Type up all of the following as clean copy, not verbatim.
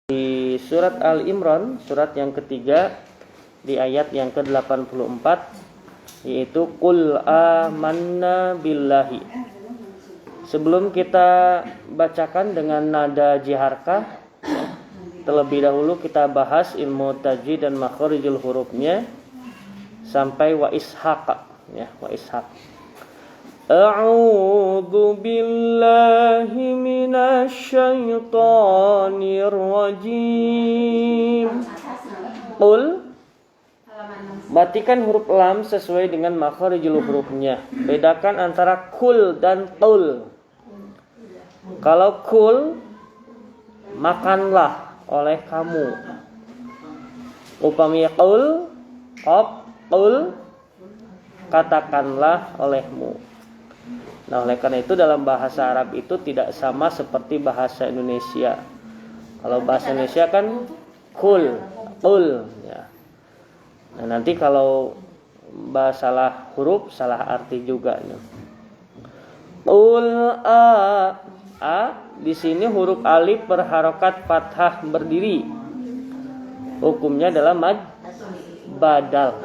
Di surat Al-Imran, surat yang ketiga, di ayat yang ke-84, yaitu Qul amanna billahi. Sebelum kita bacakan dengan nada jiharkah, terlebih dahulu kita bahas ilmu tajwid dan makharijul hurufnya sampai wa ishaq, ya, wa ishaq. A'udzu billahi minasy syaithanir rajim. Qul, matikan huruf lam sesuai dengan makharijul hurufnya. Bedakan antara kul dan qul. Kalau kul, makanlah oleh kamu. Upami qul, qul, katakanlah olehmu. Nah, oleh karena itu dalam bahasa Arab itu tidak sama seperti bahasa Indonesia. Kalau bahasa Indonesia kan kul, ya. Nah, nanti kalau salah huruf, salah arti juga. Qul a di sini huruf alif berharokat fathah berdiri. Hukumnya adalah mad badal.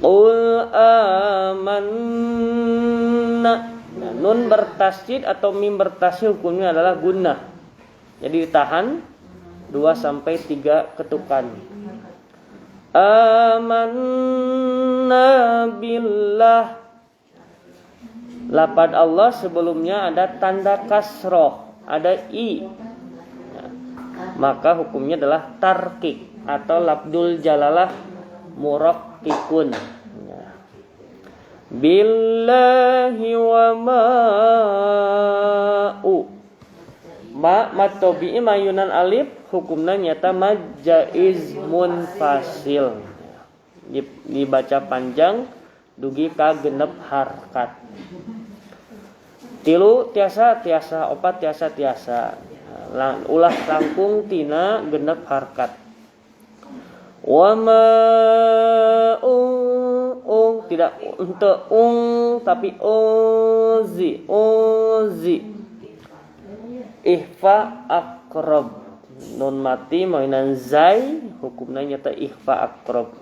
Qul amanna. Nah, nun bertasydid atau mim bertasydid hukumnya adalah gunnah. Jadi ditahan 2-3 ketukan. Amanna billah. Lafaz Allah sebelumnya ada tanda kasroh, ada i. Nah, maka hukumnya adalah tarkik atau lafdul jalalah murakkikun. Ya. Billahi wa ma'u. Mad tabi'i mayunan alif hukumna nyata mad jaiz munfasil. Dibaca panjang dugi ka genep harkat. Tilu tiasa opat tiasa. Ulah langkung tina genep harkat. Wa ma tidak untuk tapi uzi. Ikhfa aqrab. Nun mati mainan zai hukumnya nyata ikhfa aqrab.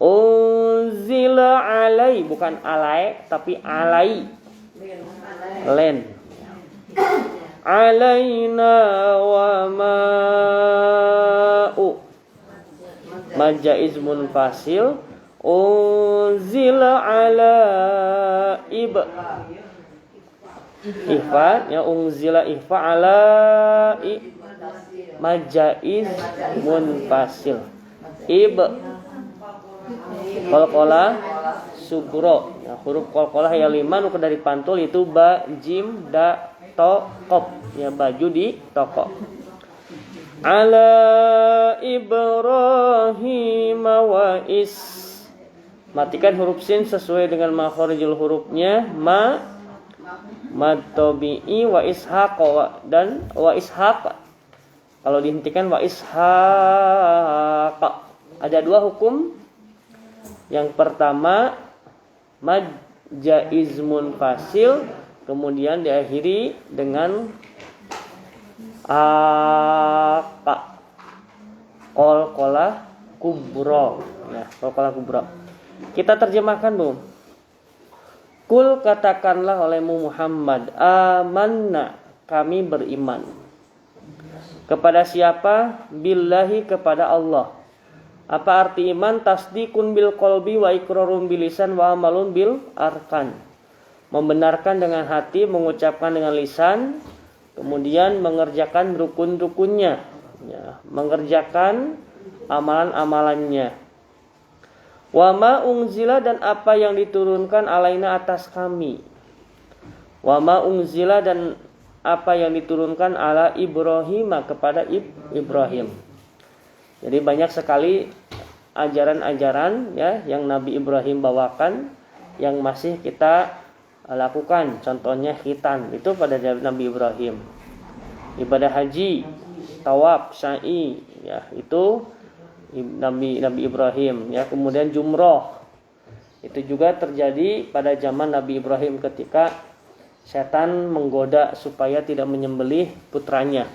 Unzila alai, bukan alai tapi alai. Len. Alaina wa ma'u. Majaiz munfasil. Unzila ala ihfa, ya unzila ihfa ala majaiz munfasil. Qalqalah sugro. Ya, huruf qalqalah ya 5 nu dari pantul itu ba, jim, da, to, qaf. Ya, baju di toko. Ala Ibrahim wa is. Matikan huruf sin sesuai dengan makharijul hurufnya. Mad tabi'i wa ishaq dan wa ishaq. Kalau dihentikan wa ishaq. Ada 2 hukum. Yang pertama mad jaiz munfasil, kemudian diakhiri dengan qalqalah kubra. Nah, qalqalah kubra. Kita terjemahkan, Bu. Kul, katakanlah olehmu Muhammad, amanna, kami beriman. Kepada siapa? Billahi, kepada Allah. Apa arti iman? Tasdikun bil qalbi wa iqrarun bil lisan wa amalun bil arkan. Membenarkan dengan hati, mengucapkan dengan lisan, kemudian mengerjakan rukun-rukunnya, ya, mengerjakan amalan-amalannya. Wa ma unzila, dan apa yang diturunkan alaina atas kami. Wa ma unzila, dan apa yang diturunkan ala Ibrahim, kepada Ibrahim. Jadi banyak sekali ajaran-ajaran, ya, yang Nabi Ibrahim bawakan yang masih kita lakukan. Contohnya khitan, itu pada Nabi Ibrahim. Ibadah haji, tawaf, sa'i, ya, itu Nabi Ibrahim, ya. Kemudian jumroh, itu juga terjadi pada zaman Nabi Ibrahim ketika Setan menggoda supaya tidak menyembelih putranya.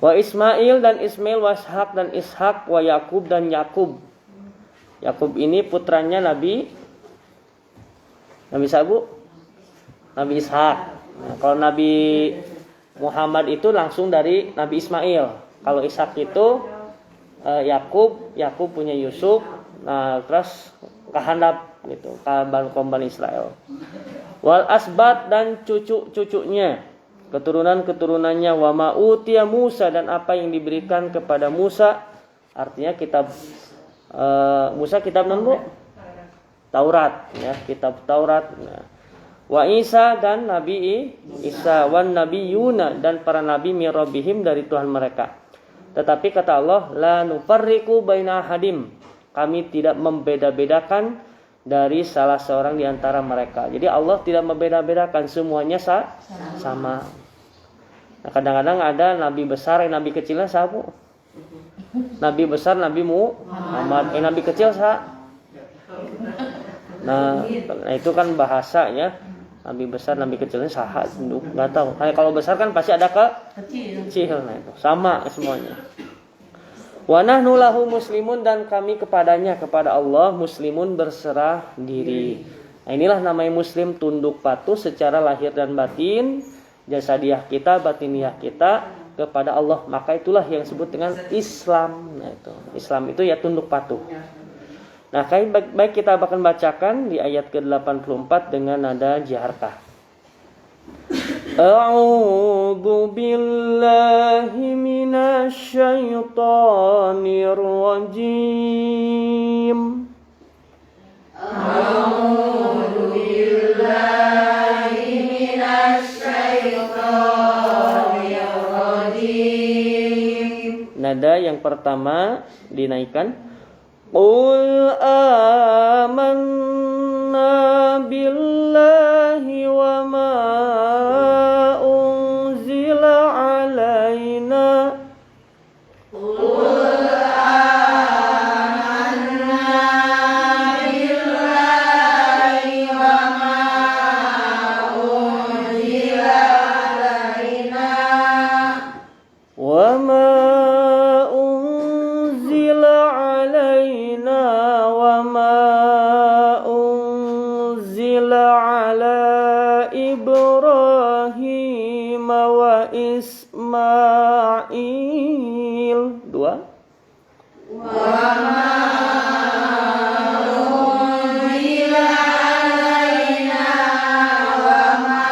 Wa Ismail dan Ismail, wa Ishak dan Ishak, wa Yakub dan Yakub. Yakub ini putranya Nabi Sabu, Nabi Ishak. Nah, kalau Nabi Muhammad itu langsung dari Nabi Ismail. Kalau Ishak itu Yakub punya Yusuf. Nah, terus kehandap gitu, kaum Israel. Wal asbat dan cucu-cucunya, keturunan-keturunannya, wa ma utiya Musa dan apa yang diberikan kepada Musa, artinya kitab Musa kitab non Taurat ya, kitab Taurat. Nah, wa Isa dan Nabi Isa, wan nabiyuna dan para nabi min rabbihim dari Tuhan mereka. Tetapi kata Allah, la nufarriqu baina ahadim, kami tidak membeda-bedakan dari salah seorang di antara mereka. Jadi Allah tidak membeda-bedakan, semuanya sama. Nah, kadang-kadang ada nabi besar, nabi kecilnya sabu. Nabi besar Nabi Muhammad, nabi kecil Nah, itu kan bahasanya. Nabi besar, nabi kecilnya saha, enggak tahu. Kalau besar kan pasti ada kecil. Nah, itu sama semuanya. Wa nahnu lahu muslimun dan kami kepadanya, kepada Allah muslimun berserah diri. Nah, inilah namanya muslim, tunduk patuh secara lahir dan batin, jasadiah kita, batiniah kita kepada Allah. Maka itulah yang disebut dengan Islam. Nah, itu Islam itu ya tunduk patuh. Nah, baik kita akan bacakan di ayat ke-84 dengan nada jaharkah. A'udzu billahi minasy syaithanir rajim. A'udzu billahi minasy syaithanir rajim. Nada yang pertama dinaikkan. Qul amanna billahi wa ma unzila alaina. Qul amanna billahi wa ma unzila alaina wa ma Ismail. Dua. Wa ma unzila alaina wa ma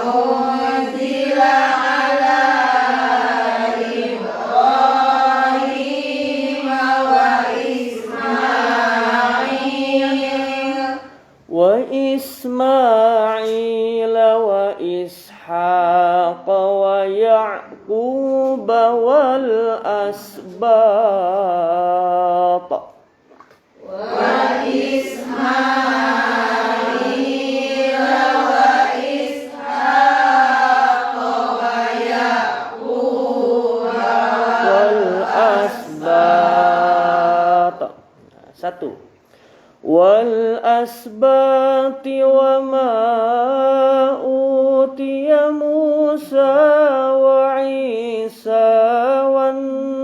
unzila ala Ibrahim wa Ismail wa Ishaq wa Ya'qub wal asbat. Wa Ismail wa Ishaq wa Ya'qub wal asbat. Satu. Wal asbati wa ma utiya Musa wa Isa wan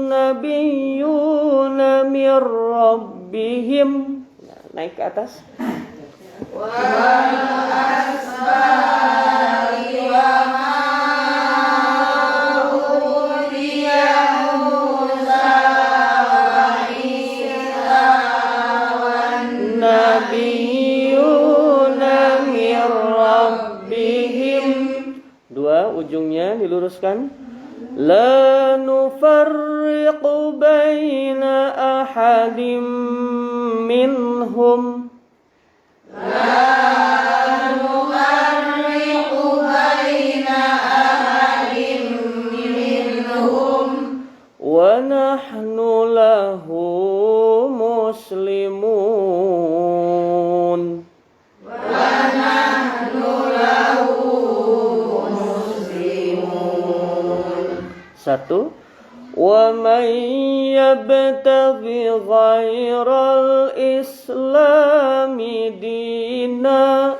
nabiyyuna min rabbihim. Naik ke atas. Wal asbati wa ma utiya Musa wa Isa nabiyyuna min rabbihim. Dua, ujungnya diluruskan. La nufarriqu baina ahadim minhum. La nufarriqu baina ahadim minhum wa nahnu lahu muslimun. Wa nahnu lahu muslimun. Satu. Wa man yabtaghi ghairal islami dina.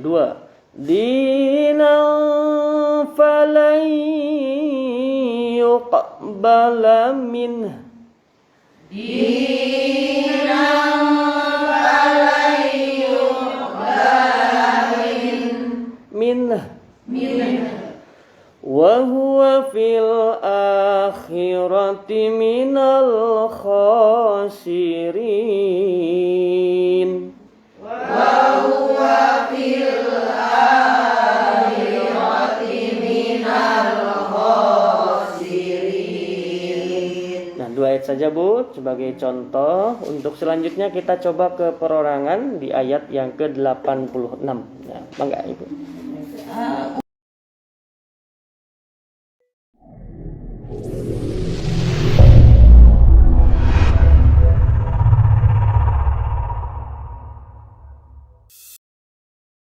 Dua. Dinan falan yuqbala minhu. Wa huwa fil akhirati minal khasirin. Nah, 2 ayat saja Bu sebagai contoh. Untuk selanjutnya kita coba ke perorangan di ayat yang ke-86. Nah, mangga Ibu.